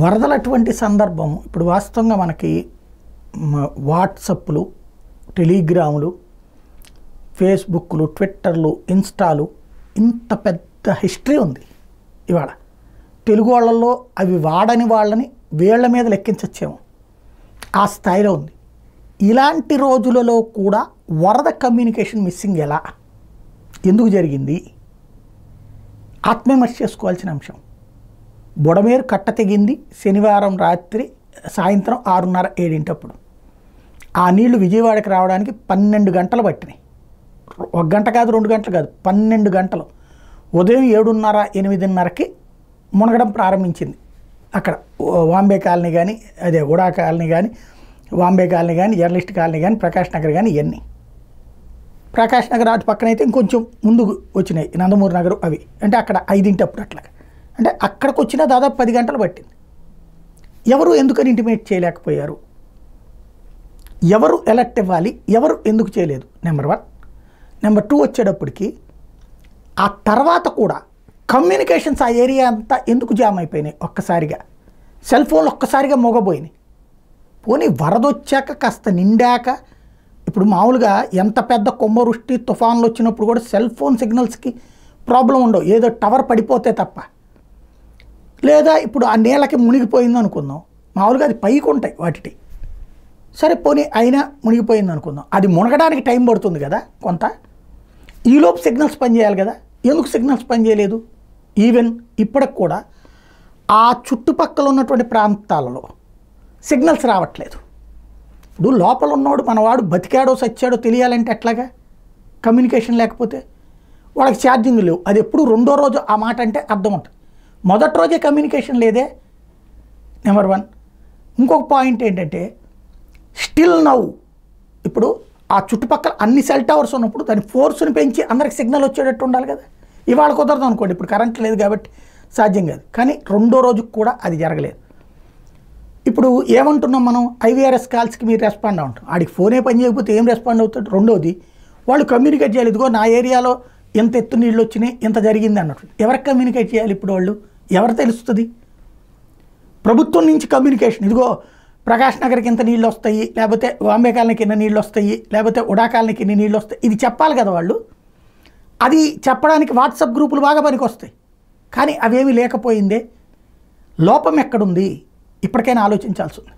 వరదలటువంటి సందర్భం ఇప్పుడు వాస్తవంగా మనకి వాట్సప్లు, టెలిగ్రాములు, ఫేస్బుక్లు, ట్విట్టర్లు, ఇన్స్టాలు ఇంత పెద్ద హిస్టరీ ఉంది. ఇవాళ తెలుగు వాళ్ళల్లో అవి వాడని వాళ్ళని వీళ్ళ మీద లెక్కించచ్చేమో ఆ స్థాయిలో ఉంది. ఇలాంటి రోజులలో కూడా వరద కమ్యూనికేషన్ మిస్సింగ్ ఎలా, ఎందుకు జరిగింది ఆత్మవిమర్శ చేసుకోవాల్సిన అంశం. బుడమేరు కట్ట తెగింది శనివారం రాత్రి సాయంత్రం 6:30, 7 ఆ నీళ్లు విజయవాడకి రావడానికి 12 గంటలు పట్టినాయి. 1 గంట కాదు, 2 గంటలు కాదు, 12 గంటలు. ఉదయం 7:30, 8:30కి మునగడం ప్రారంభించింది. అక్కడ వాంబే కాలనీ కానీ, అదే ఉడా కాలనీ కానీ, వాంబే కాలనీ కానీ, జర్నలిస్ట్ కాలనీ కానీ, ప్రకాష్ నగర్ కానీ, ఇవన్నీ. ప్రకాష్ నగర్ అటు పక్కన అయితే ఇంకొంచెం ముందుకు వచ్చినాయి నందమూరి నగర్, అవి అంటే అక్కడ 5 అట్లాగా. అంటే అక్కడికి వచ్చినా దాదాపు 10 గంటలు పట్టింది. ఎవరు ఎందుకని ఇంటిమేట్ చేయలేకపోయారు, ఎవరు ఎలర్ట్ ఇవ్వాలి, ఎవరు ఎందుకు చేయలేదు, నెంబర్ 1. నెంబర్ 2 వచ్చేటప్పటికి ఆ తర్వాత కూడా కమ్యూనికేషన్స్ ఆ ఏరియా అంతా ఎందుకు జామ్ అయిపోయినాయి. ఒక్కసారిగా సెల్ ఫోన్లు ఒక్కసారిగా మోగబోయినాయి. పోనీ వరద వచ్చాక కాస్త నిండాక, ఇప్పుడు మామూలుగా ఎంత పెద్ద కొమ్మవృష్టి తుఫాన్లు వచ్చినప్పుడు కూడా సెల్ ఫోన్ సిగ్నల్స్కి ప్రాబ్లం ఉండవు, ఏదో టవర్ పడిపోతే తప్ప. లేదా ఇప్పుడు ఆ నీళ్ళకి మునిగిపోయింది అనుకుందాం, మామూలుగా అది పైకి ఉంటాయి వాటికి, సరే పోనీ అయినా మునిగిపోయింది అనుకుందాం, అది మునగడానికి టైం పడుతుంది కదా కొంత. ఈలోపు సిగ్నల్స్ పనిచేయాలి కదా, ఎందుకు సిగ్నల్స్ పనిచేయలేదు? ఈవెన్ ఇప్పటికి కూడా ఆ చుట్టుపక్కల ఉన్నటువంటి ప్రాంతాలలో సిగ్నల్స్ రావట్లేదు. ఇప్పుడు లోపల ఉన్నవాడు మనవాడు బతికాడో సచ్చాడో తెలియాలంటే ఎట్లాగా, కమ్యూనికేషన్ లేకపోతే. వాళ్ళకి ఛార్జింగ్ లేవు, అది ఎప్పుడు రెండో రోజు ఆ మాట అంటే అర్థం ఉంటుంది. మొదటి రోజే కమ్యూనికేషన్ లేదే, నెంబర్ 1. ఇంకొక పాయింట్ ఏంటంటే స్టిల్ నౌ ఇప్పుడు ఆ చుట్టుపక్కల అన్ని సెల్ టవర్స్ ఉన్నప్పుడు దాని ఫోర్స్ని పెంచి అందరికి సిగ్నల్ వచ్చేటట్టు ఉండాలి కదా. ఇవాళ కుదరదు అనుకోండి, ఇప్పుడు కరెంట్ లేదు కాబట్టి సాధ్యం కాదు. కానీ రెండో రోజుకు కూడా అది జరగలేదు. ఇప్పుడు ఏమంటున్నాం మనం, ఐవీఆర్ఎస్ కాల్స్కి మీరు రెస్పాండ్ అవుతాం, ఆడికి ఫోనే పని చేయకపోతే ఏం రెస్పాండ్ అవుతాడు. రెండోది వాళ్ళు కమ్యూనికేట్ చేయాలి, ఇదిగో నా ఏరియాలో ఎంత ఎత్తు నీళ్ళు వచ్చినాయి, ఎంత జరిగింది అన్నట్టు. ఎవరికి కమ్యూనికేట్ చేయాలి ఇప్పుడు వాళ్ళు, ఎవరు తెలుస్తుంది? ప్రభుత్వం నుంచి కమ్యూనికేషన్, ఇదిగో ప్రకాష్ నగర్కి ఇంత నీళ్ళు వస్తాయి, లేకపోతే వాంబే కాలనీకి ఇన్ని నీళ్ళు వస్తాయి, లేకపోతే ఉడా కాలనీకి ఇన్ని నీళ్ళు వస్తాయి, ఇది చెప్పాలి కదా వాళ్ళు. అది చెప్పడానికి వాట్సాప్ గ్రూపులు బాగా పనికి వస్తాయి, కానీ అవేమీ లేకపోయిందే. లోపం ఎక్కడుంది ఇప్పటికైనా ఆలోచించాల్సి ఉంది.